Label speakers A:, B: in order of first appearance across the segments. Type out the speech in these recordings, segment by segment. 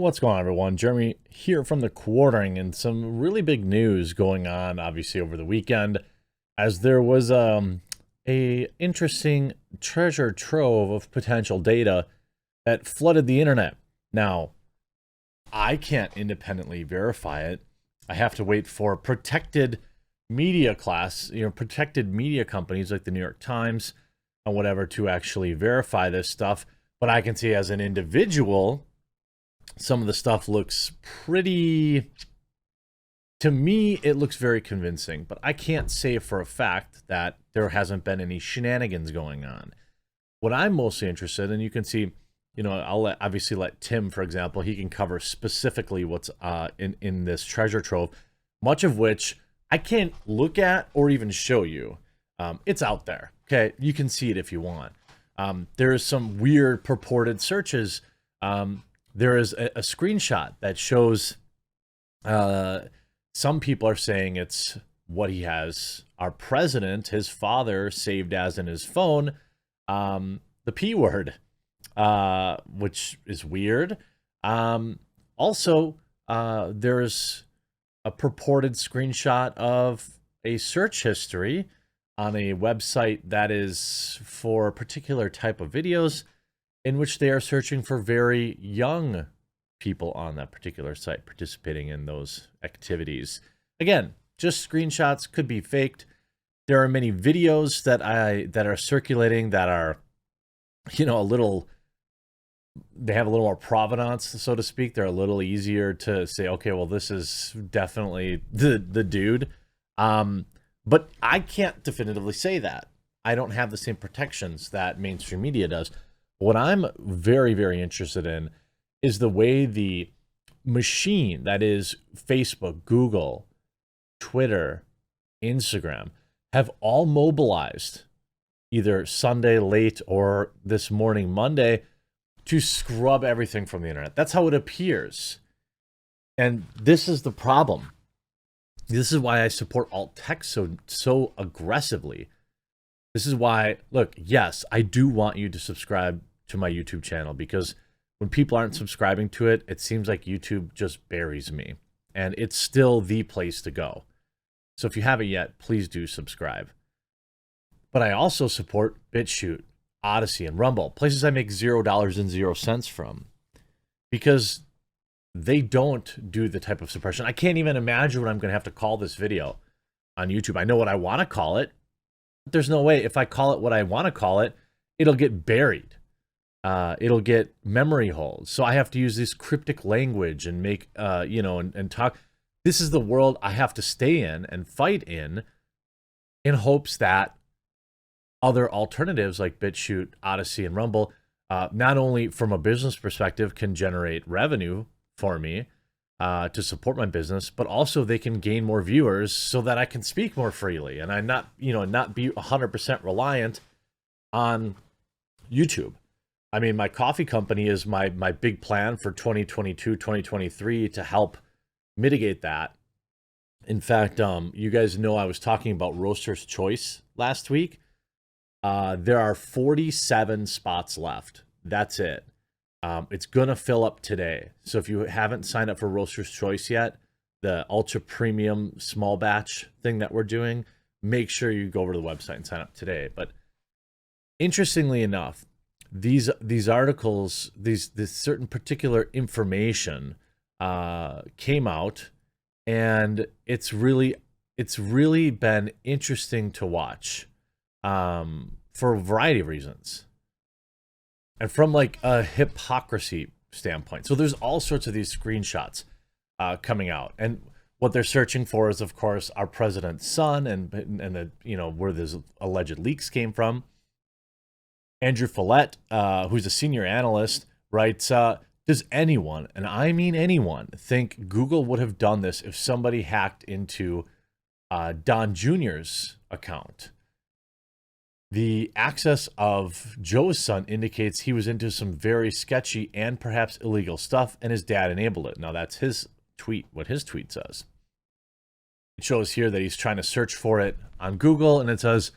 A: What's going on, everyone? Jeremy here from the Quartering, and some really big news going on, obviously, over the weekend, as there was a interesting treasure trove of potential data that flooded the internet. Now, I can't independently verify it. I have to wait for protected media protected media companies like the New York Times and whatever to actually verify this stuff. But I can see as an individual, some of the stuff looks pretty, to me, it looks very convincing, but I can't say for a fact that there hasn't been any shenanigans going on. What I'm mostly interested in, you can see, I'll obviously let Tim, for example, he can cover specifically what's in this treasure trove, much of which I can't look at or even show you. It's out there, okay? You can see it if you want. There is some weird purported searches. There is a screenshot that shows some people are saying it's what he has, our president, his father, saved as in his phone, the P word, which is weird. Also, there's a purported screenshot of a search history on a website that is for a particular type of videos, in which they are searching for very young people on that particular site participating in those activities. Again, just screenshots, could be faked. There are many videos that are circulating that are, they have a little more provenance, so to speak. They're a little easier to say, okay, well, this is definitely the dude. But I can't definitively say that. I don't have the same protections that mainstream media does. What I'm very, very interested in is the way the machine, that is Facebook, Google, Twitter, Instagram, have all mobilized either Sunday late or this morning, Monday, to scrub everything from the internet. That's how it appears. And this is the problem. This is why I support alt tech so aggressively. This is why, look, yes, I do want you to subscribe to my YouTube channel, because when people aren't subscribing to it, it seems like YouTube just buries me. And it's still the place to go. So if you haven't yet, please do subscribe. But I also support BitChute, Odyssey, and Rumble, places I make $0 and 0 cents from, because they don't do the type of suppression. I can't even imagine what I'm going to have to call this video on YouTube. I know what I want to call it. There's no way if I call it what I want to call it, it'll get buried. It'll get memory holes. So I have to use this cryptic language and make, and talk. This is the world I have to stay in and fight in hopes that other alternatives like BitChute, Odyssey, and Rumble, not only from a business perspective can generate revenue for me to support my business, but also they can gain more viewers so that I can speak more freely and I not be 100% reliant on YouTube. I mean, my coffee company is my big plan for 2022, 2023 to help mitigate that. In fact, you guys know I was talking about Roaster's Choice last week. There are 47 spots left. That's it. It's going to fill up today. So if you haven't signed up for Roaster's Choice yet, the ultra premium small batch thing that we're doing, make sure you go over to the website and sign up today. But interestingly enough, these articles, this certain particular information came out, and it's really been interesting to watch for a variety of reasons. And from like a hypocrisy standpoint. So there's all sorts of these screenshots coming out. And what they're searching for is, of course, our president's son and the, where these alleged leaks came from. Andrew Follett, who's a senior analyst, writes, does anyone, and I mean anyone, think Google would have done this if somebody hacked into Don Jr.'s account? The access of Joe's son indicates he was into some very sketchy and perhaps illegal stuff, and his dad enabled it. Now, that's his tweet, what his tweet says. It shows here that he's trying to search for it on Google, and it says,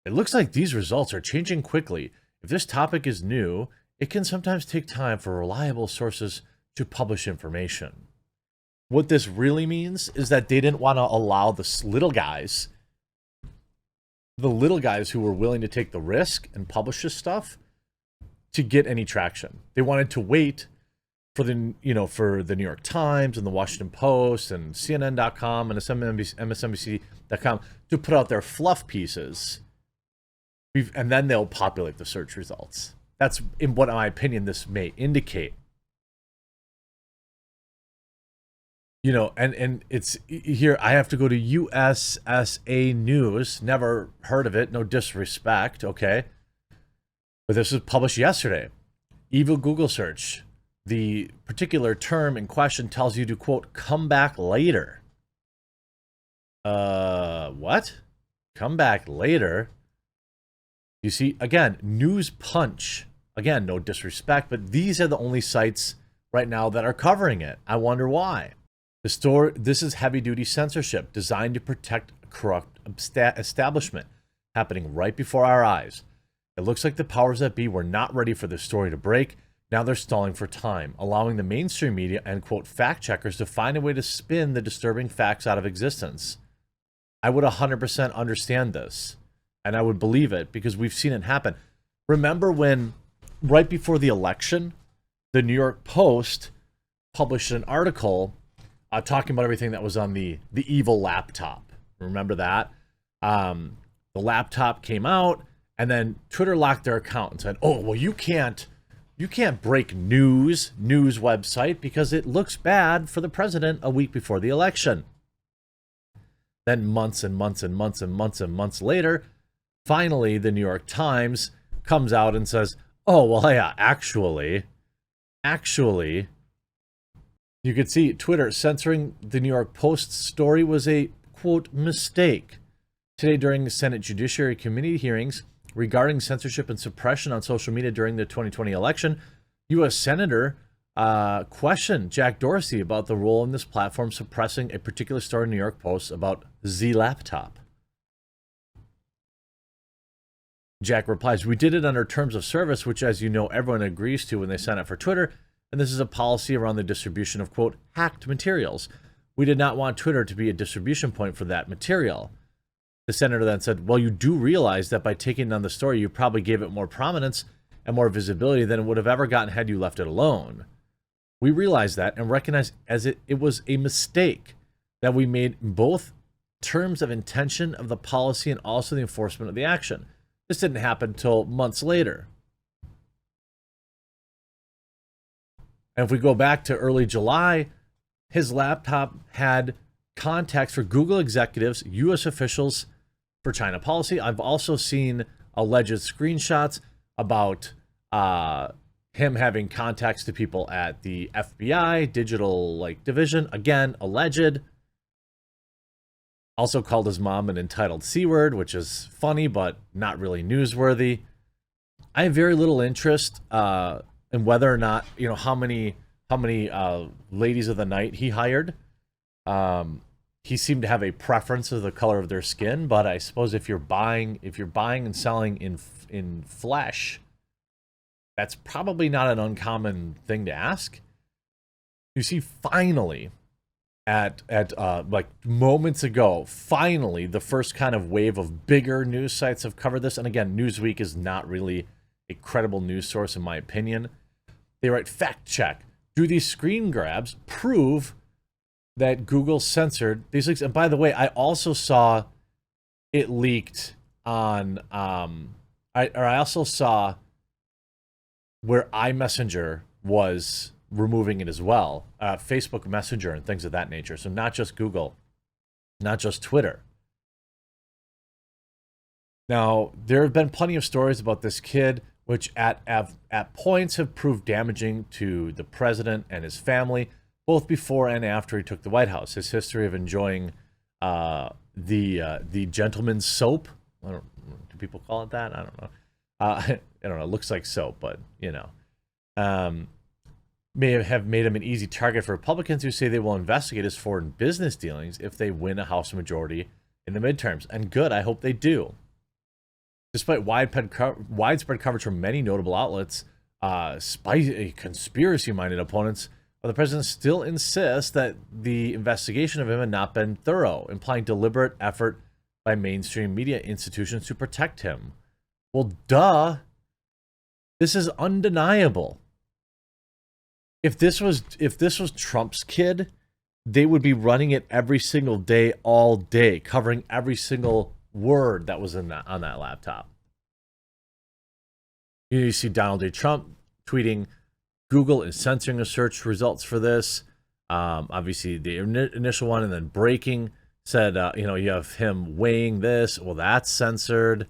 A: it looks like these results are changing quickly. If this topic is new, it can sometimes take time for reliable sources to publish information. What this really means is that they didn't want to allow the little guys who were willing to take the risk and publish this stuff to get any traction. They wanted to wait for the New York Times and the Washington Post and CNN.com and MSNBC.com to put out their fluff pieces, and then they'll populate the search results. That's, in what my opinion, this may indicate. And it's here. I have to go to USSA News. Never heard of it. No disrespect, okay? But this was published yesterday. Evil Google search. The particular term in question tells you to, quote, come back later. What? Come back later? You see, again, News Punch. Again, no disrespect, but these are the only sites right now that are covering it. I wonder why. This is heavy-duty censorship designed to protect a corrupt establishment happening right before our eyes. It looks like the powers that be were not ready for this story to break. Now they're stalling for time, allowing the mainstream media and, quote, fact-checkers to find a way to spin the disturbing facts out of existence. I would 100% understand this, and I would believe it because we've seen it happen. Remember when, right before the election, the New York Post published an article talking about everything that was on the evil laptop. Remember that? The laptop came out, and then Twitter locked their account and said, oh, well, you can't break news website because it looks bad for the president a week before the election. Then months and months and months and months and months later, finally, the New York Times comes out and says, oh, well, yeah, actually, you could see Twitter censoring the New York Post story was a, quote, mistake. Today, during the Senate Judiciary Committee hearings regarding censorship and suppression on social media during the 2020 election, U.S. Senator questioned Jack Dorsey about the role in this platform suppressing a particular story in New York Post about the laptop. Jack replies, we did it under terms of service, which, as you know, everyone agrees to when they sign up for Twitter, and this is a policy around the distribution of, quote, hacked materials. We did not want Twitter to be a distribution point for that material. The senator then said, well, you do realize that by taking down the story, you probably gave it more prominence and more visibility than it would have ever gotten had you left it alone. We realize that and recognize as it was a mistake that we made in both terms of intention of the policy and also the enforcement of the action. This didn't happen until months later. And if we go back to early July, his laptop had contacts for Google executives, U.S. officials for China policy. I've also seen alleged screenshots about him having contacts to people at the FBI digital division. Again, alleged. Also called his mom an entitled C-word, which is funny but not really newsworthy. I have very little interest in whether or not, how many ladies of the night he hired. He seemed to have a preference of the color of their skin, but I suppose if you're buying and selling in flesh, that's probably not an uncommon thing to ask. You see, finally, at moments ago, finally, the first kind of wave of bigger news sites have covered this. And again, Newsweek is not really a credible news source, in my opinion. They write, fact check. Do these screen grabs prove that Google censored these leaks? And by the way, I also saw it leaked on, I also saw where iMessenger was removing it as well, Facebook Messenger and things of that nature. So not just Google, not just Twitter. Now, there have been plenty of stories about this kid, which at points have proved damaging to the president and his family, both before and after he took the White House. His history of enjoying the gentleman's soap. Do people call it that? I don't know. I don't know. It looks like soap, but may have made him an easy target for Republicans who say they will investigate his foreign business dealings if they win a House majority in the midterms. And good, I hope they do. Despite widespread coverage from many notable outlets, spicy conspiracy-minded opponents But the president still insists that the investigation of him had not been thorough, implying deliberate effort by mainstream media institutions to protect him. Well, duh. This is undeniable. If this was Trump's kid, they would be running it every single day, all day, covering every single word that was on that laptop. You see Donald J. Trump tweeting, Google is censoring the search results for this. Obviously, the initial one, and then breaking said, you have him weighing this. Well, that's censored.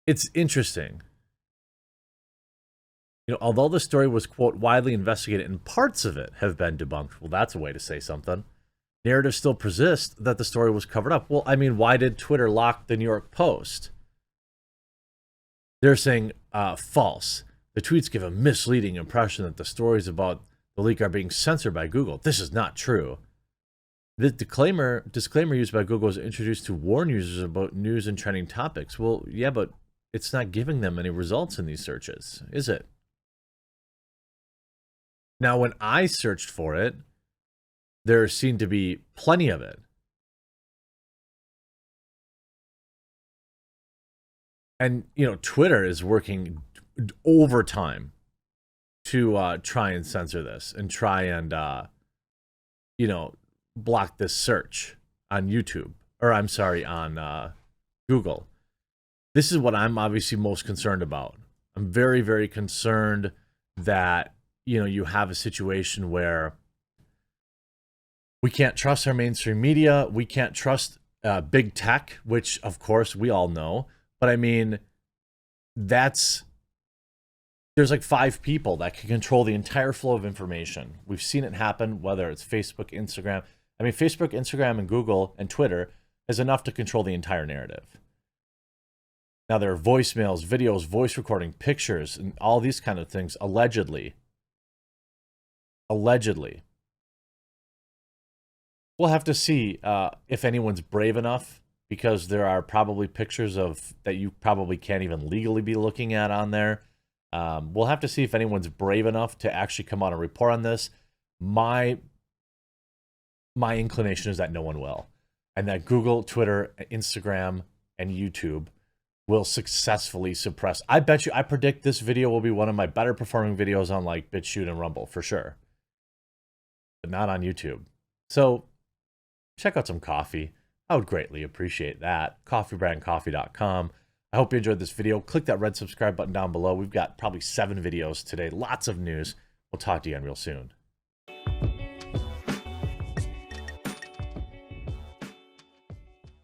A: It's interesting. Although the story was, quote, widely investigated and parts of it have been debunked. Well, that's a way to say something. Narrative still persists that the story was covered up. Well, I mean, why did Twitter lock the New York Post? They're saying false. The tweets give a misleading impression that the stories about the leak are being censored by Google. This is not true. The disclaimer used by Google was introduced to warn users about news and trending topics. Well, yeah, but it's not giving them any results in these searches, is it? Now, when I searched for it, there seemed to be plenty of it. And, Twitter is working overtime to try and censor this and try and, block this search on YouTube. Or, I'm sorry, on Google. This is what I'm obviously most concerned about. I'm very, very concerned that, you have a situation where we can't trust our mainstream media. We can't trust big tech, which, of course, we all know. But I mean, there's like 5 people that can control the entire flow of information. We've seen it happen, whether it's Facebook, Instagram. I mean, Facebook, Instagram, and Google, and Twitter is enough to control the entire narrative. Now, there are voicemails, videos, voice recording, pictures, and all these kind of things, allegedly. Allegedly. We'll have to see if anyone's brave enough, because there are probably pictures that you probably can't even legally be looking at on there. We'll have to see if anyone's brave enough to actually come out and report on this. My inclination is that no one will, and that Google, Twitter, Instagram, and YouTube will successfully suppress. I predict this video will be one of my better performing videos on like BitChute and Rumble for sure, but not on YouTube. So check out some coffee. I would greatly appreciate that. CoffeeBrandCoffee.com. I hope you enjoyed this video. Click that red subscribe button down below. We've got probably 7 videos today. Lots of news. We'll talk to you again real soon.